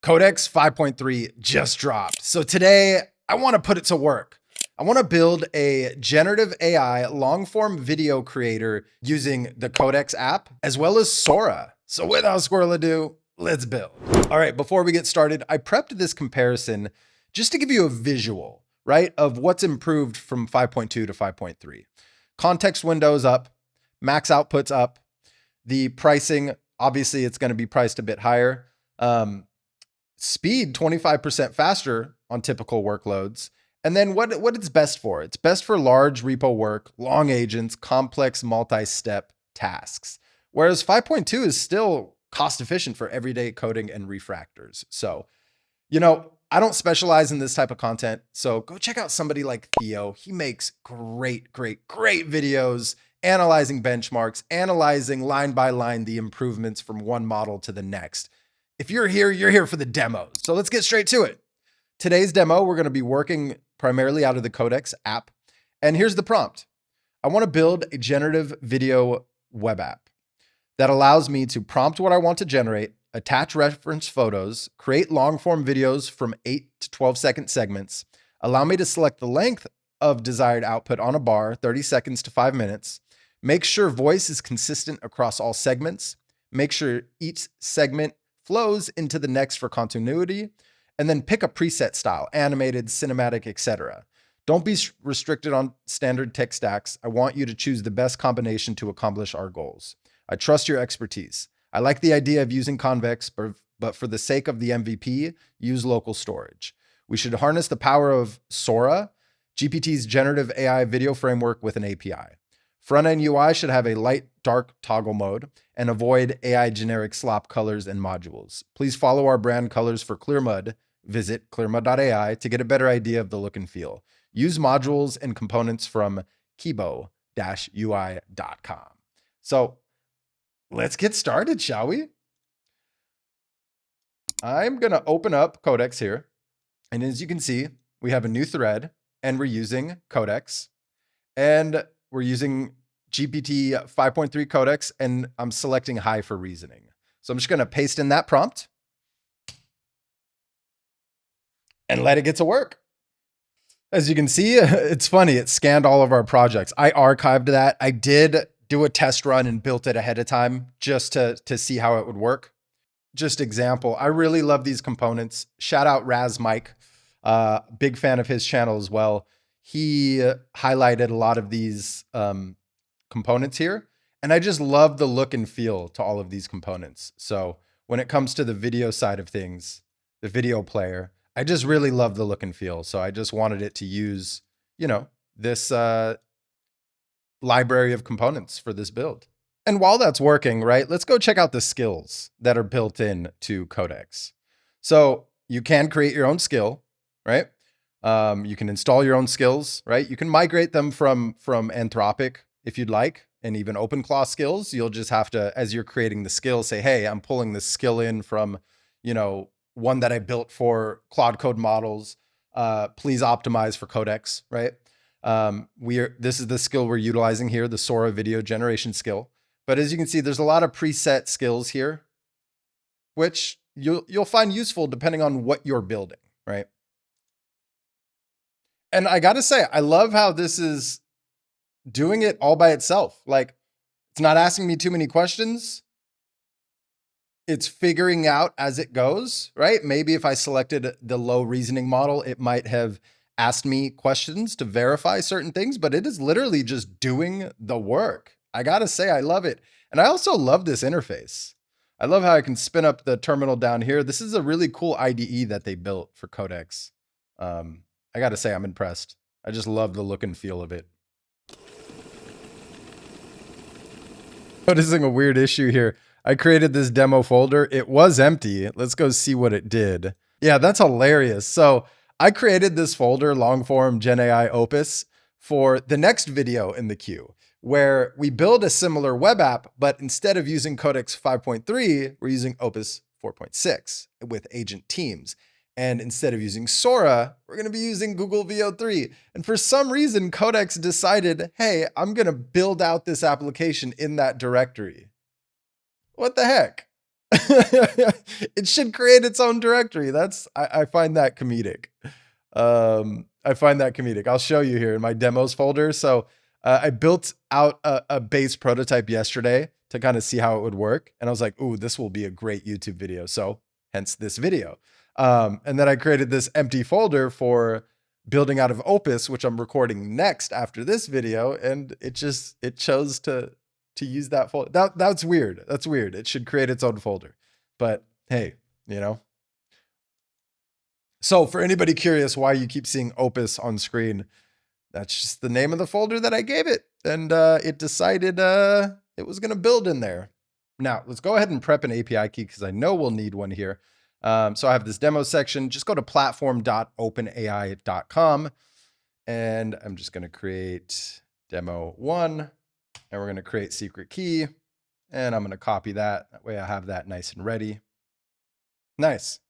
Codex 5.3 just dropped. So today I want to put it to work. I want to build a generative AI long form video creator using the Codex app as well as Sora. So without squirrel ado, let's build. All right, before we get started, I prepped this comparison just to give you a visual, right, of what's improved from 5.2 to 5.3. Context windows up, max outputs up, the pricing, obviously it's going to be priced a bit higher. Speed 25% faster on typical workloads. And then what it's best for? It's best for large repo work, long agents, complex multi-step tasks. Whereas 5.2 is still cost efficient for everyday coding and refactors. So, I don't specialize in this type of content. So go check out somebody like Theo. He makes great videos analyzing benchmarks, analyzing line by line the improvements from one model to the next. If you're here for the demos. So let's get straight to it. Today's demo, we're going to be working primarily out of the Codex app. And here's the prompt. I want to build a generative video web app that allows me to prompt what I want to generate, attach reference photos, create long form videos from 8 to 12-second segments, allow me to select the length of desired output on a bar, 30 seconds to 5 minutes, make sure voice is consistent across all segments, make sure each segment flows into the next for continuity, and then pick a preset style, animated, cinematic, etc. Don't be restricted on standard tech stacks. I want you to choose the best combination to accomplish our goals. I trust your expertise. I like the idea of using convex, but for the sake of the MVP, use local storage. We should harness the power of Sora, GPT's generative AI video framework with an API. Front-end UI should have a light, dark toggle mode and avoid AI generic slop colors and modules. Please follow our brand colors for Clearmud. Visit clearmud.ai to get a better idea of the look and feel. Use modules and components from kibo-ui.com. So let's get started, shall we? I'm going to open up Codex here. And as you can see, we have a new thread and we're using Codex. And we're using GPT 5.3 Codex, and I'm selecting high for reasoning. So I'm just going to paste in that prompt and let it get to work. As you can see, it's funny. It scanned all of our projects. I archived that. I did do a test run and built it ahead of time just to see how it would work. Just example, I really love these components. Shout out Raz Mike. Big fan of his channel as well. He highlighted a lot of these components here, and I just love the look and feel to all of these components. So when it comes to the video side of things, the video player, I just really love the look and feel. So I just wanted it to use, this library of components for this build. And while that's working, right, let's go check out the skills that are built in to Codex. So you can create your own skill, right? You can install your own skills, right? You can migrate them from Anthropic if you'd like, and even OpenClaw skills. You'll just have to, as you're creating the skill, say, hey, I'm pulling this skill in from, one that I built for Claude Code models. Please optimize for Codex, right? This is the skill we're utilizing here, the Sora video generation skill. But as you can see, there's a lot of preset skills here, which you'll find useful depending on what you're building, right? And I got to say, I love how this is doing it all by itself. Like, it's not asking me too many questions. It's figuring out as it goes, right? Maybe if I selected the low reasoning model, it might have asked me questions to verify certain things, but it is literally just doing the work. I got to say, I love it. And I also love this interface. I love how I can spin up the terminal down here. This is a really cool IDE that they built for Codex. I got to say, I'm impressed. I just love the look and feel of it. Noticing a weird issue here. I created this demo folder. It was empty. Let's go see what it did. Yeah, that's hilarious. So I created this folder, longform Gen AI Opus, for the next video in the queue, where we build a similar web app, but instead of using Codex 5.3, we're using Opus 4.6 with agent teams. And instead of using Sora, we're going to be using Google VO3. And for some reason, Codex decided, hey, I'm going to build out this application in that directory. What the heck? It should create its own directory. I find that comedic. I find that comedic. I'll show you here in my demos folder. So I built out a base prototype yesterday to kind of see how it would work. And I was like, ooh, this will be a great YouTube video. So hence this video. And then I created this empty folder for building out of Opus, which I'm recording next after this video. And it chose to use that folder. That's weird. That's weird. It should create its own folder. But hey, you know. So for anybody curious why you keep seeing Opus on screen, that's just the name of the folder that I gave it. And it decided it was going to build in there. Now, let's go ahead and prep an API key because I know we'll need one here. So I have this demo section. Just go to platform.openai.com. And I'm just going to create demo 1. And we're going to create secret key. And I'm going to copy that. That way I have that nice and ready. Nice.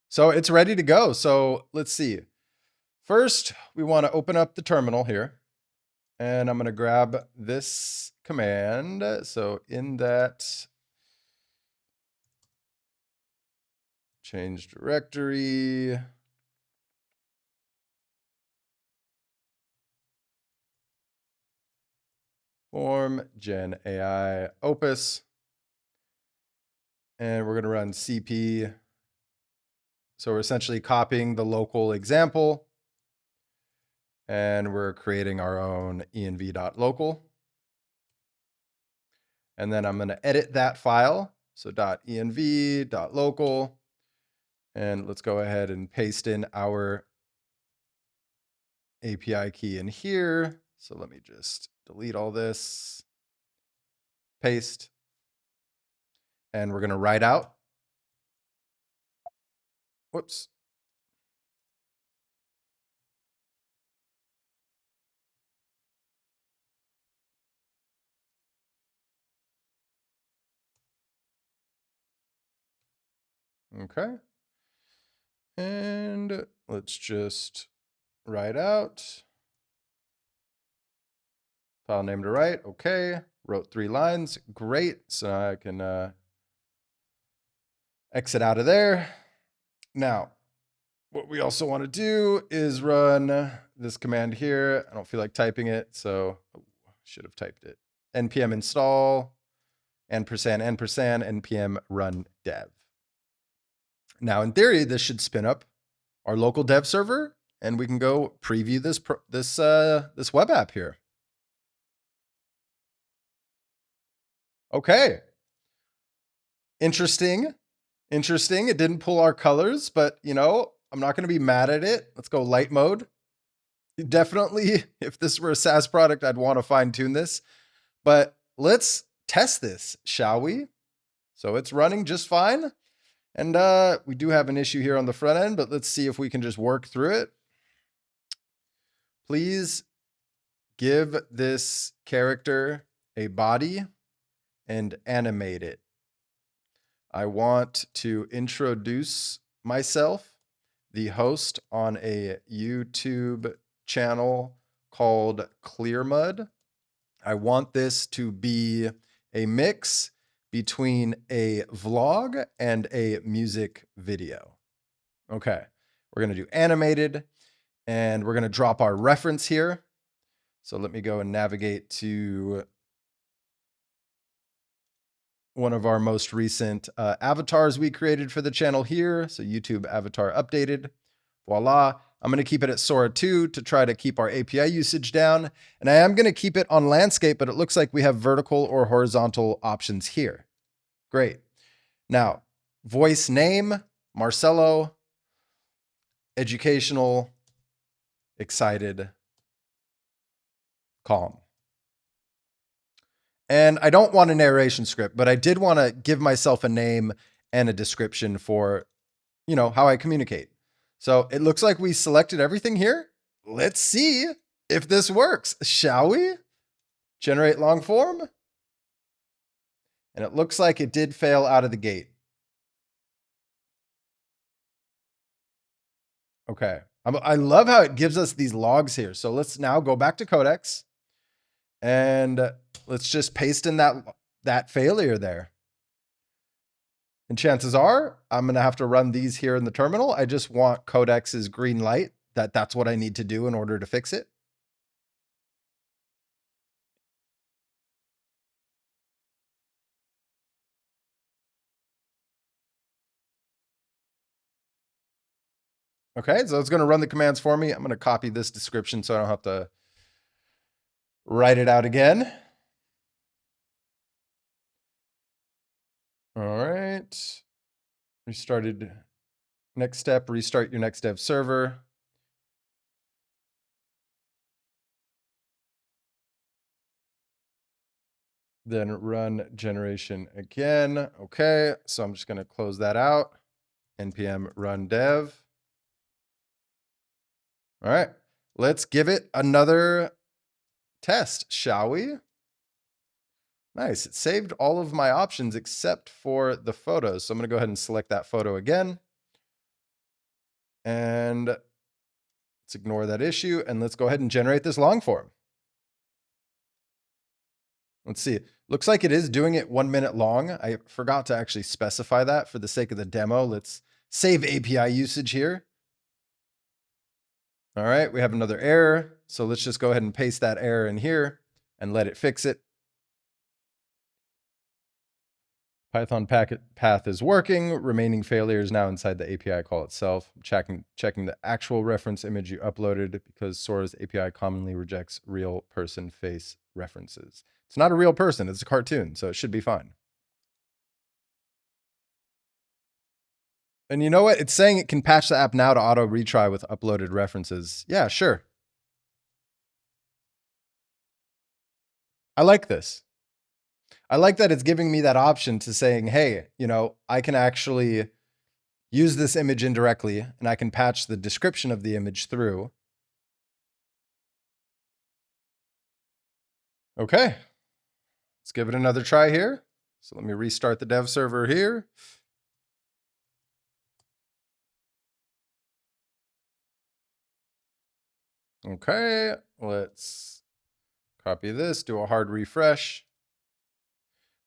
So it's ready to go. So let's see. First, we want to open up the terminal here. And I'm going to grab this command. So in that change directory, form gen AI opus. And we're going to run cp. So we're essentially copying the local example. And we're creating our own env.local. And then I'm going to edit that file. So .env.local. And let's go ahead and paste in our API key in here. So let me just delete all this. Paste. And we're going to write out. Whoops. Okay. And let's just write out. File name to write. Okay. Wrote 3 lines. Great. So I can exit out of there. Now, what we also want to do is run this command here. I don't feel like typing it, so I should have typed it. npm install &&npm run dev. Now, in theory, this should spin up our local dev server, and we can go preview this web app here. Okay. Interesting. It didn't pull our colors, but you know, I'm not going to be mad at it. Let's go light mode. Definitely, if this were a SaaS product, I'd want to fine tune this, but let's test this, shall we? So it's running just fine. And we do have an issue here on the front end, but let's see if we can just work through it. Please give this character a body and animate it. I want to introduce myself, the host on a YouTube channel called Clearmud. I want this to be a mix between a vlog and a music video. Okay, we're going to do animated, and we're going to drop our reference here. So let me go and navigate to one of our most recent avatars we created for the channel here. So YouTube avatar updated. Voila. I'm going to keep it at Sora 2 to try to keep our API usage down. And I am going to keep it on landscape, but it looks like we have vertical or horizontal options here. Great. Now, voice name, Marcelo, educational, excited, calm. And I don't want a narration script, but I did want to give myself a name and a description for, you know, how I communicate. So it looks like we selected everything here. Let's see if this works, shall we? Generate long form. And it looks like it did fail out of the gate. Okay. I love how it gives us these logs here. So let's now go back to Codex and let's just paste in that failure there. And chances are I'm going to have to run these here in the terminal. I just want Codex's green light that's what I need to do in order to fix it. Okay, so it's going to run the commands for me. I'm going to copy this description so I don't have to write it out again. All right. Restarted. Next step, restart your next dev server. Then run generation again. Okay, so I'm just going to close that out. npm run dev. All right, let's give it another test, shall we? Nice, it saved all of my options except for the photos. So I'm gonna go ahead and select that photo again. And let's ignore that issue and let's go ahead and generate this long form. Let's see, looks like it is doing it 1 minute long. I forgot to actually specify that for the sake of the demo. Let's save API usage here. All right, we have another error. So let's just go ahead and paste that error in here and let it fix it. Python packet path is working. Remaining failure is now inside the API call itself. Checking the actual reference image you uploaded because Sora's API commonly rejects real person face references. It's not a real person, it's a cartoon, so it should be fine. And you know what? It's saying it can patch the app now to auto retry with uploaded references. Yeah, sure. I like this. I like that it's giving me that option to saying, hey, you know, I can actually use this image indirectly and I can patch the description of the image through. Okay, let's give it another try here. So let me restart the dev server here. Okay, let's copy this, do a hard refresh.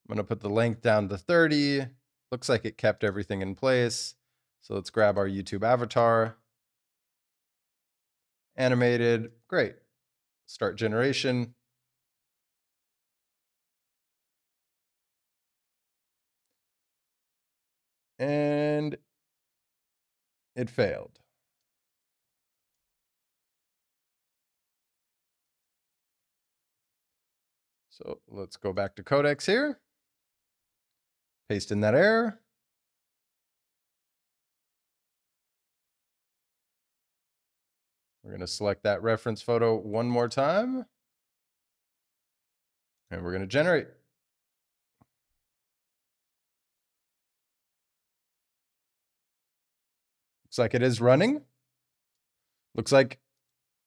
I'm gonna put the length down to 30. Looks like it kept everything in place. So let's grab our YouTube avatar. Animated, great. Start generation. And it failed. So let's go back to Codex here. Paste in that error. We're going to select that reference photo one more time. And we're going to generate. Looks like it is running. Looks like,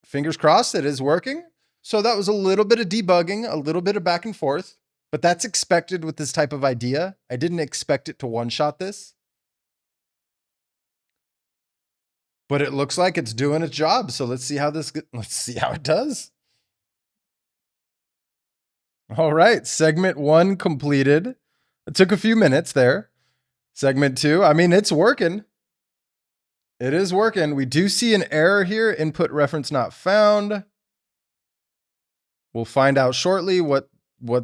fingers crossed, it is working. So that was a little bit of debugging, a little bit of back and forth, but that's expected with this type of idea. I didn't expect it to one-shot this. But it looks like it's doing its job. So let's see how it does. All right, segment 1 completed. It took a few minutes there. Segment 2, I mean, it's working. It is working. We do see an error here, input reference not found. We'll find out shortly what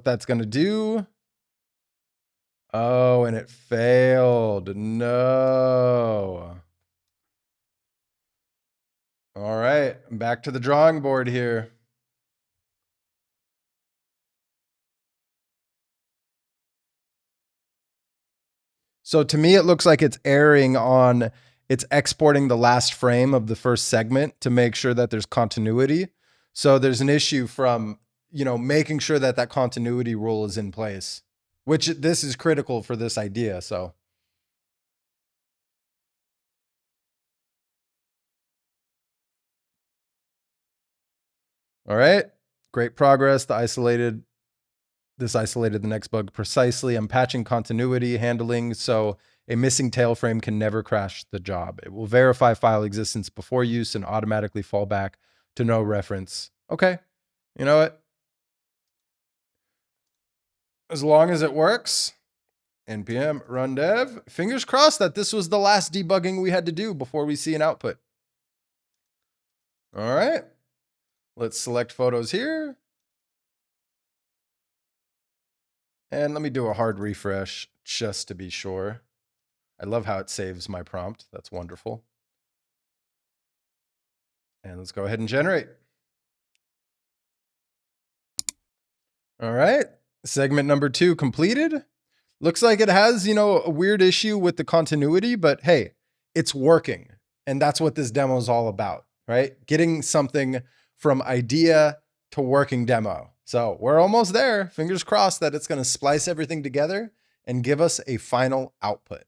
that's going to do. Oh, and it failed. No. All right, back to the drawing board here. So to me, it looks like it's erring on, it's exporting the last frame of the first segment to make sure that there's continuity. So there's an issue from, you know, making sure that that continuity rule is in place, which this is critical for this idea. So. All right, great progress. This isolated the next bug precisely. I'm patching continuity handling, so a missing tail frame can never crash the job. It will verify file existence before use and automatically fall back to no reference. Okay, you know what? As long as it works, npm run dev. Fingers crossed that this was the last debugging we had to do before we see an output. All right, let's select photos here. And let me do a hard refresh just to be sure. I love how it saves my prompt. That's wonderful. And let's go ahead and generate. All right, segment number 2 completed. Looks like it has, a weird issue with the continuity, but hey, it's working. And that's what this demo is all about, right? Getting something from idea to working demo. So we're almost there. Fingers crossed that it's going to splice everything together and give us a final output.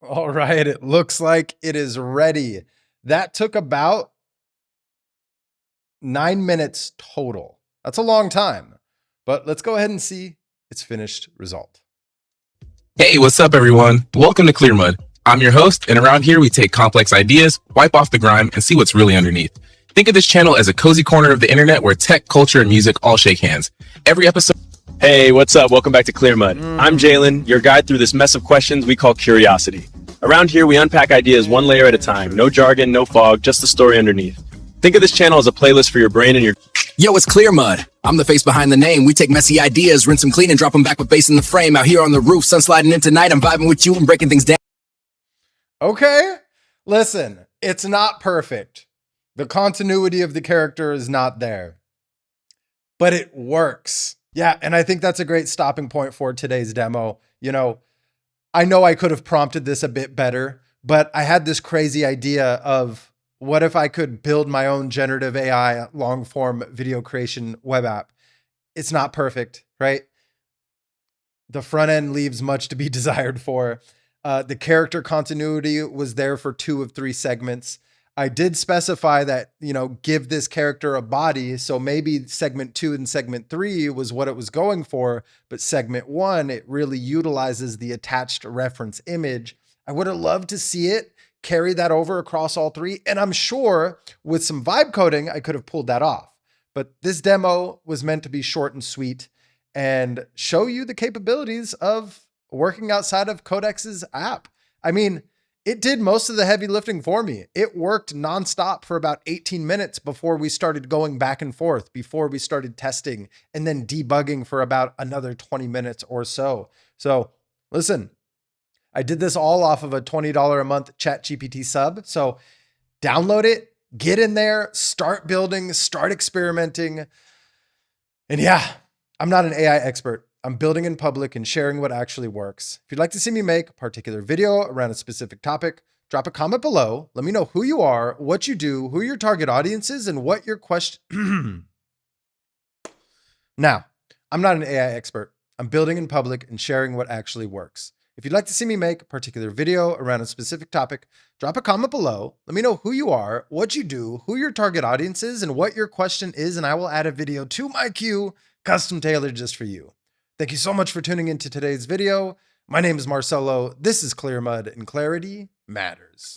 All right, it looks like it is ready. That took about 9 minutes total. That's a long time, but let's go ahead and see its finished result. Hey, what's up, everyone? Welcome to Clearmud. I'm your host, and around here we take complex ideas, wipe off the grime, and see what's really underneath. Think of this channel as a cozy corner of the internet where tech, culture, and music all shake hands. Every episode... Hey, what's up? Welcome back to Clearmud. I'm Jalen, your guide through this mess of questions we call curiosity. Around here, we unpack ideas one layer at a time. No jargon, no fog, just the story underneath. Think of this channel as a playlist for your brain and your... Yo, it's Clearmud. I'm the face behind the name. We take messy ideas, rinse them clean, and drop them back with bass in the frame. Out here on the roof, sun sliding in tonight. I'm vibing with you and breaking things down. Okay, listen, it's not perfect. The continuity of the character is not there, but it works. Yeah, and I think that's a great stopping point for today's demo. I know I could have prompted this a bit better, but I had this crazy idea of what if I could build my own generative AI long form video creation web app? It's not perfect, right? The front end leaves much to be desired for. The character continuity was there for 2 of 3 segments. I did specify that, give this character a body. So maybe segment 2 and segment 3 was what it was going for. But segment 1, it really utilizes the attached reference image. I would have loved to see it carry that over across all 3. And I'm sure with some vibe coding, I could have pulled that off. But this demo was meant to be short and sweet and show you the capabilities of working outside of Codex's app. I mean, it did most of the heavy lifting for me. It worked nonstop for about 18 minutes before we started going back and forth, before we started testing and then debugging for about another 20 minutes or so. So listen, I did this all off of a $20 a month ChatGPT sub. So download it, get in there, start building, start experimenting. And yeah, I'm not an AI expert. I'm building in public and sharing what actually works. If you'd like to see me make a particular video around a specific topic, drop a comment below. Let me know who you are, what you do, who your target audience is, and what your question... Now, I'm not an AI expert. I'm building in public and sharing what actually works. If you'd like to see me make a particular video around a specific topic, drop a comment below. Let me know who you are, what you do, who your target audience is, and what your question is, and I will add a video to my queue, custom tailored just for you. Thank you so much for tuning into today's video. My name is Marcelo. This is Clearmud, and clarity matters.